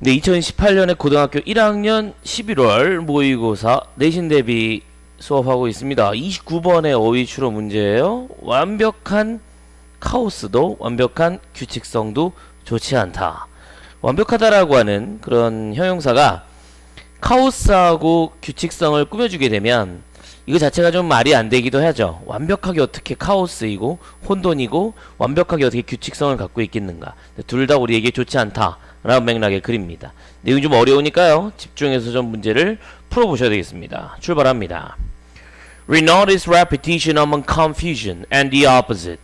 네, 2018년에 고등학교 1학년 11월 모의고사 내신 대비 수업하고 있습니다. 29번의 어휘 추론 문제예요. 완벽한 카오스도 완벽한 규칙성도 좋지 않다. 완벽하다라고 하는 그런 형용사가 카오스하고 규칙성을 꾸며주게 되면 이거 자체가 좀 말이 안 되기도 하죠. 완벽하게 어떻게 카오스이고 혼돈이고 완벽하게 어떻게 규칙성을 갖고 있겠는가. 둘 다 우리에게 좋지 않다 라는 맥락의 글입니다. 내용이 좀 어려우니까요, 집중해서 좀 문제를 풀어보셔야 되겠습니다. 출발합니다. We notice repetition among confusion and the opposite.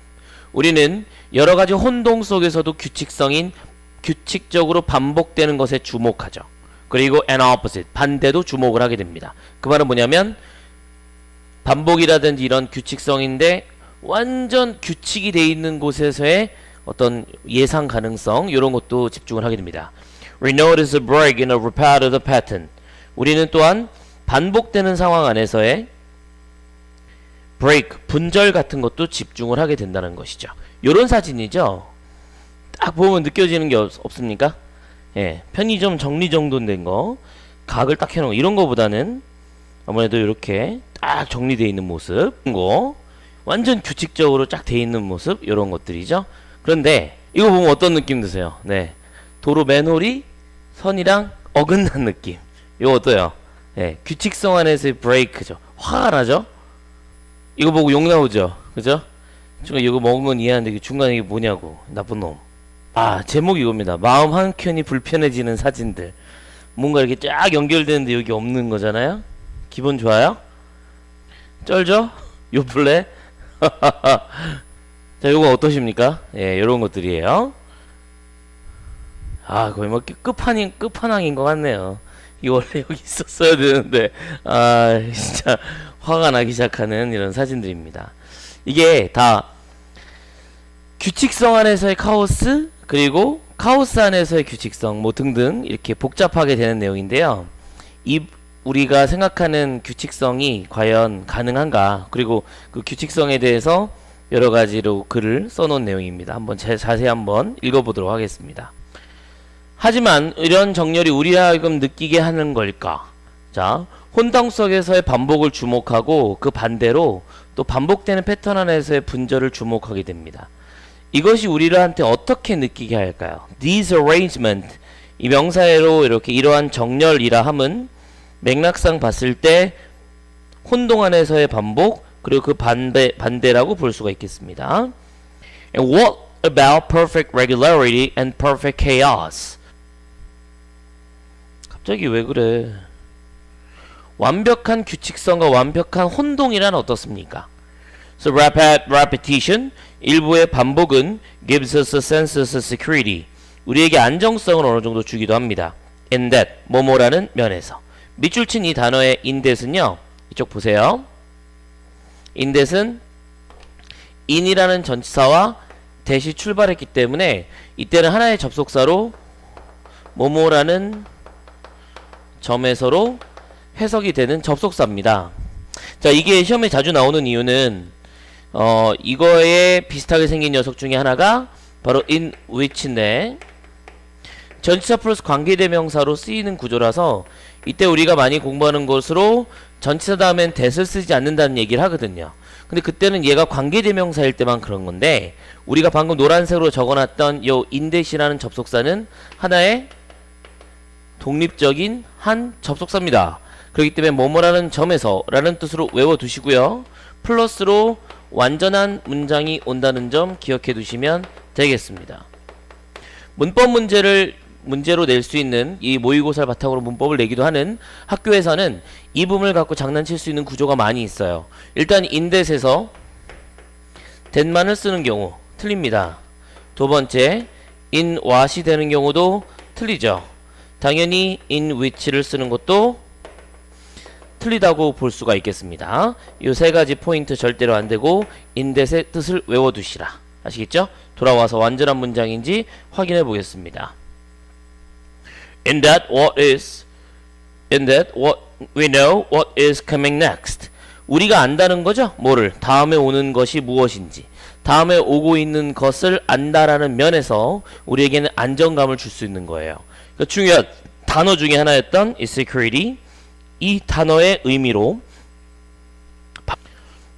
우리는 여러가지 혼동 속에서도 규칙적으로 반복되는 것에 주목하죠. 그리고 and opposite, 반대도 주목을 하게 됩니다. 그 말은 뭐냐면 반복이라든지 이런 규칙성인데 완전 규칙이 돼 있는 곳에서의 어떤 예상 가능성, 이런 것도 집중을 하게 됩니다. We notice a break in a repetitive pattern. 우리는 또한 반복되는 상황 안에서의 break, 분절 같은 것도 집중을 하게 된다는 것이죠. 요런 사진이죠. 딱 보면 느껴지는 게 없습니까? 예, 편의점 정리정돈된 거, 각을 딱 해놓은 거, 이런 거보다는 아무래도 이렇게 딱 정리되어 있는 모습, 거 완전 규칙적으로 쫙 되어 있는 모습, 이런 것들이죠. 그런데 이거 보면 어떤 느낌 드세요? 네, 도로 맨홀이 선이랑 어긋난 느낌. 이거 어때요? 네, 규칙성 안에서의 브레이크죠. 화가 나죠? 이거 보고 욕 나오죠? 그죠? 지금 이거 먹은 건 이해하는데 이게 중간에 이게 뭐냐고, 나쁜 놈. 아, 제목이 이겁니다. 마음 한켠이 불편해지는 사진들. 뭔가 이렇게 쫙 연결되는데 여기 없는 거잖아요? 기분 좋아요? 쩔죠? 요플레? 자, 요거 어떠십니까? 예, 요런 것들이에요. 아, 거의 뭐 끝판왕인 것 같네요. 이 원래 여기 있었어야 되는데, 아, 진짜 화가 나기 시작하는 이런 사진들입니다. 이게 다 규칙성 안에서의 카오스, 그리고 카오스 안에서의 규칙성, 뭐 등등 이렇게 복잡하게 되는 내용인데요. 우리가 생각하는 규칙성이 과연 가능한가, 그리고 그 규칙성에 대해서 여러 가지로 글을 써놓은 내용입니다. 한번 자세히 한번 읽어보도록 하겠습니다. 하지만 이런 정렬이 우리라 하여금 느끼게 하는 걸까? 자, 혼동 속에서의 반복을 주목하고 그 반대로 또 반복되는 패턴 안에서의 분절을 주목하게 됩니다. 이것이 우리한테 어떻게 느끼게 할까요? This arrangement, 이 명사로 이렇게 이러한 정렬이라 함은 맥락상 봤을 때 혼동 안에서의 반복, 그리고 그 반대라고 볼 수가 있겠습니다. And what about perfect regularity and perfect chaos? 갑자기 왜 그래? 완벽한 규칙성과 완벽한 혼동이란 어떻습니까? So repetition, 일부의 반복은 gives us a sense of security. 우리에게 안정성을 어느 정도 주기도 합니다. In that, 뭐뭐라는 면에서. 밑줄 친 이 단어의 in that은요, 이쪽 보세요. in that은 in이라는 전치사와 that이 출발했기 때문에 이때는 하나의 접속사로 뭐뭐라는 점에서로 해석이 되는 접속사입니다. 자, 이게 시험에 자주 나오는 이유는 이거에 비슷하게 생긴 녀석 중에 하나가 바로 in which인데, 전치사 플러스 관계대명사로 쓰이는 구조라서 이때 우리가 많이 공부하는 것으로 전치사 다음엔 that을 쓰지 않는다는 얘기를 하거든요. 근데 그때는 얘가 관계대명사일 때만 그런 건데, 우리가 방금 노란색으로 적어놨던 요 in that이라는 접속사는 하나의 독립적인 한 접속사입니다. 그렇기 때문에 뭐뭐라는 점에서 라는 뜻으로 외워두시고요. 플러스로 완전한 문장이 온다는 점 기억해 두시면 되겠습니다. 문법 문제로 낼 수 있는 이 모의고사를 바탕으로 문법을 내기도 하는 학교에서는 이 부분을 갖고 장난칠 수 있는 구조가 많이 있어요. 일단 in that에서 that만을 쓰는 경우 틀립니다. 두 번째, in what이 되는 경우도 틀리죠. 당연히 in which를 쓰는 것도 틀리다고 볼 수가 있겠습니다. 이 세 가지 포인트 절대로 안 되고 in that의 뜻을 외워두시라. 아시겠죠? 돌아와서 완전한 문장인지 확인해 보겠습니다. In that what we know what is coming next. 우리가 안다는 거죠. 뭐를? 다음에 오는 것이 무엇인지. 다음에 오고 있는 것을 안다라는 면에서 우리에게는 안정감을 줄 수 있는 거예요. 중요한 단어 중에 하나였던 이 security, 이 단어의 의미로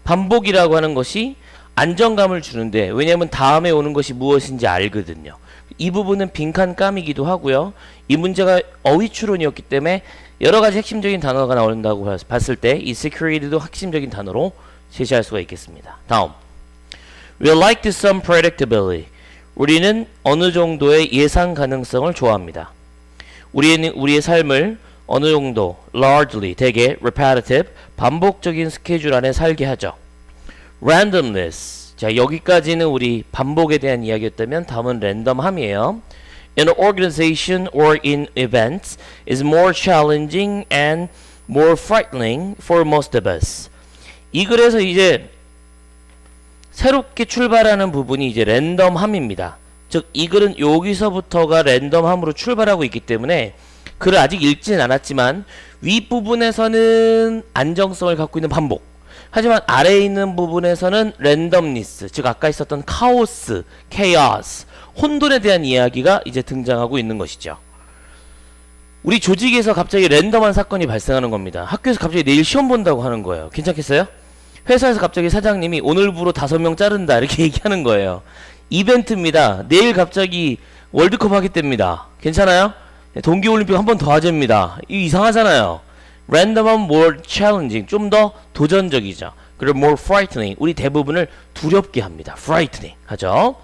반복이라고 하는 것이 안정감을 주는데, 왜냐하면 다음에 오는 것이 무엇인지 알거든요. 이 부분은 빈칸감이기도 하고요. 이 문제가 어휘 추론이었기 때문에 여러 가지 핵심적인 단어가 나온다고 봤을 때 이 security도 핵심적인 단어로 제시할 수가 있겠습니다. 다음, we like some predictability. 우리는 어느 정도의 예상 가능성을 좋아합니다. 우리의 삶을 어느 정도 largely, 대개 repetitive, 반복적인 스케줄 안에 살게 하죠. randomness. 자, 여기까지는 우리 반복에 대한 이야기였다면 다음은 랜덤함이에요. In an organization or in events is more challenging and more frightening for most of us. 이 글에서 이제 새롭게 출발하는 부분이 이제 랜덤함입니다. 즉, 이 글은 여기서부터가 랜덤함으로 출발하고 있기 때문에 글을 아직 읽지는 않았지만 윗부분에서는 안정성을 갖고 있는 반복, 하지만 아래에 있는 부분에서는 랜덤니스, 즉 아까 있었던 카오스, 케이오스, 혼돈에 대한 이야기가 이제 등장하고 있는 것이죠. 우리 조직에서 갑자기 랜덤한 사건이 발생하는 겁니다. 학교에서 갑자기 내일 시험 본다고 하는 거예요. 괜찮겠어요? 회사에서 갑자기 사장님이 오늘부로 5명 자른다 이렇게 얘기하는 거예요. 이벤트입니다. 내일 갑자기 월드컵 하겠답니다. 괜찮아요? 동계올림픽 한 번 더 하재입니다. 이거 이상하잖아요. random은 more challenging, 좀 더 도전적이죠. 그리고 more frightening, 우리 대부분을 두렵게 합니다. frightening 하죠.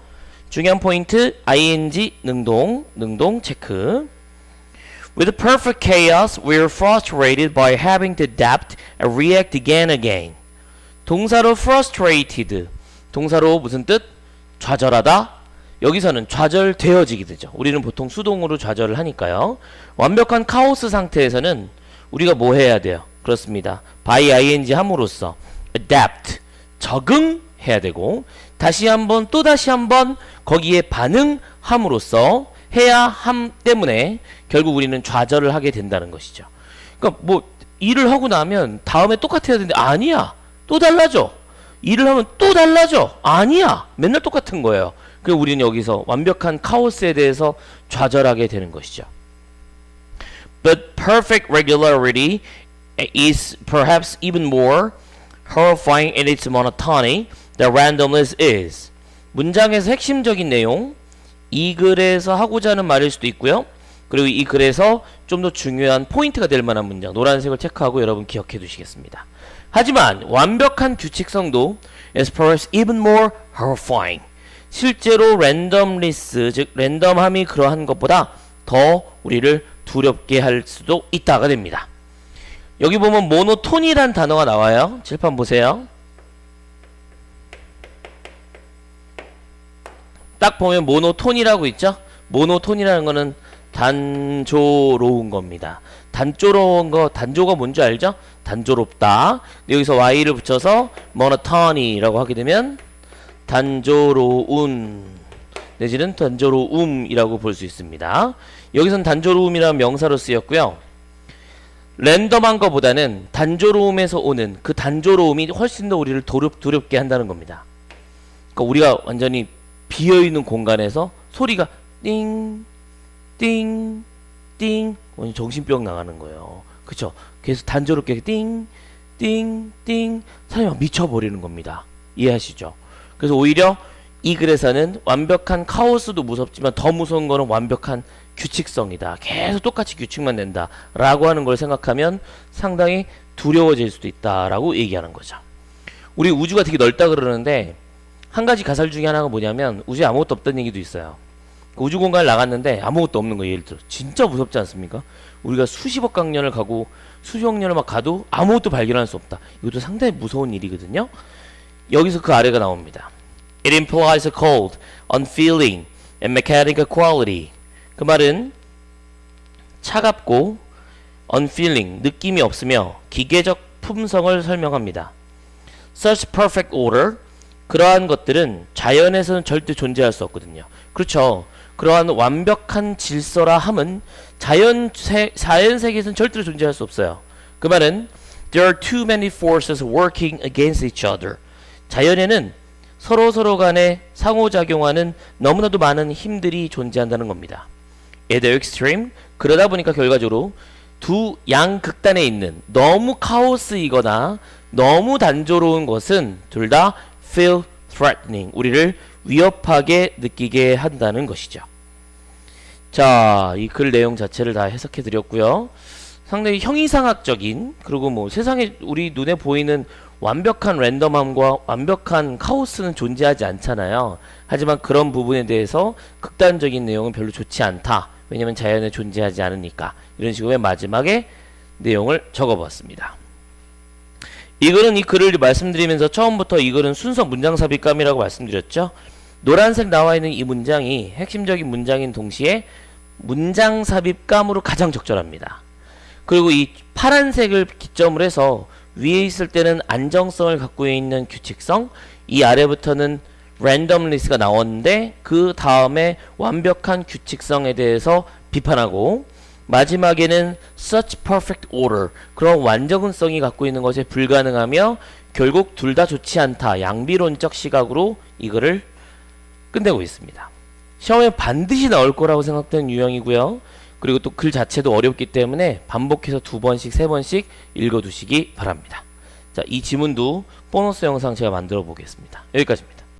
중요한 포인트, ing, 능동 체크. With perfect chaos, we are frustrated by having to adapt and react again and again. 동사로 frustrated, 동사로 무슨 뜻? 좌절하다. 여기서는 좌절되어지게 되죠. 우리는 보통 수동으로 좌절을 하니까요. 완벽한 카오스 상태에서는 우리가 뭐 해야 돼요? 그렇습니다. by ing 함으로써 adapt, 적응해야 되고, 다시 한번 또 다시 한번 거기에 반응함으로써 해야 함 때문에 결국 우리는 좌절을 하게 된다는 것이죠. 그러니까 뭐 일을 하고 나면 다음에 똑같아야 되는데 아니야, 또 달라져. 일을 하면 또 달라져. 아니야, 맨날 똑같은 거예요. 그래서 우리는 여기서 완벽한 카오스에 대해서 좌절하게 되는 것이죠. But perfect regularity is perhaps even more horrifying in its monotony than randomness is. 문장에서 핵심적인 내용, 이 글에서 하고자 하는 말일 수도 있고요. 그리고 이 글에서 좀 더 중요한 포인트가 될 만한 문장, 노란색을 체크하고 여러분 기억해 두시겠습니다. 하지만 완벽한 규칙성도 is perhaps even more horrifying. 실제로 랜덤리스, 즉 랜덤함이 그러한 것보다 더 우리를 두렵게 할 수도 있다가 됩니다. 여기 보면 모노톤이란 단어가 나와요. 칠판 보세요. 딱 보면 모노톤이라고 있죠. 모노톤이라는 거는 단조로운 겁니다. 단조로운 거, 단조가 뭔지 알죠? 단조롭다. 여기서 y를 붙여서 monotony라고 하게 되면 단조로운 내지는 단조로움이라고 볼 수 있습니다. 여기선 단조로움이라는 명사로 쓰였고요. 랜덤한 것보다는 단조로움에서 오는 그 단조로움이 훨씬 더 우리를 두렵게 한다는 겁니다. 그러니까 우리가 완전히 비어있는 공간에서 소리가 띵, 띵, 띵, 완전 정신병 나가는 거예요. 그쵸? 그래서 단조롭게 띵, 띵, 띵, 사람이 막 미쳐버리는 겁니다. 이해하시죠? 그래서 오히려 이 글에서는 완벽한 카오스도 무섭지만 더 무서운 거는 완벽한 규칙성이다. 계속 똑같이 규칙만 낸다 라고 하는 걸 생각하면 상당히 두려워질 수도 있다 라고 얘기하는 거죠. 우리 우주가 되게 넓다 그러는데 한 가지 가설 중에 하나가 뭐냐면 우주에 아무것도 없다는 얘기도 있어요. 우주 공간을 나갔는데 아무것도 없는 거예요. 예를 들어 진짜 무섭지 않습니까? 우리가 수십억 광년을 가고 수십억 년을 막 가도 아무것도 발견할 수 없다. 이것도 상당히 무서운 일이거든요. 여기서 그 아래가 나옵니다. It implies a cold, unfeeling, and mechanical quality. 그 말은 차갑고 unfeeling, 느낌이 없으며 기계적 품성을 설명합니다. Such perfect order, 그러한 것들은 자연에서는 절대 존재할 수 없거든요. 그렇죠. 그러한 완벽한 질서라 함은 자연 세계에서는 절대로 존재할 수 없어요. 그 말은 There are too many forces working against each other. 자연에는 서로 간에 상호작용하는 너무나도 많은 힘들이 존재한다는 겁니다. At the extreme, 그러다 보니까 결과적으로 두 양극단에 있는 너무 카오스이거나 너무 단조로운 것은 둘 다 feel threatening, 우리를 위협하게 느끼게 한다는 것이죠. 자, 이 글 내용 자체를 다 해석해 드렸고요. 상당히 형이상학적인, 그리고 뭐 세상에 우리 눈에 보이는 완벽한 랜덤함과 완벽한 카오스는 존재하지 않잖아요. 하지만 그런 부분에 대해서 극단적인 내용은 별로 좋지 않다. 왜냐면 자연에 존재하지 않으니까. 이런 식으로 맨 마지막에 내용을 적어봤습니다. 이 글은 이 글을 말씀드리면서 처음부터 이 글은 순서 문장 삽입감이라고 말씀드렸죠. 노란색 나와 있는 이 문장이 핵심적인 문장인 동시에 문장 삽입감으로 가장 적절합니다. 그리고 이 파란색을 기점으로 해서 위에 있을 때는 안정성을 갖고 있는 규칙성, 이 아래부터는 randomness가 나왔는데 그 다음에 완벽한 규칙성에 대해서 비판하고, 마지막에는 such perfect order, 그런 완전성이 갖고 있는 것에 불가능하며 결국 둘 다 좋지 않다, 양비론적 시각으로 이거를 끝내고 있습니다. 시험에 반드시 나올 거라고 생각되는 유형이고요. 그리고 또 글 자체도 어렵기 때문에 반복해서 2번씩 3번씩 읽어두시기 바랍니다. 자, 이 지문도 보너스 영상 제가 만들어 보겠습니다. 여기까지입니다.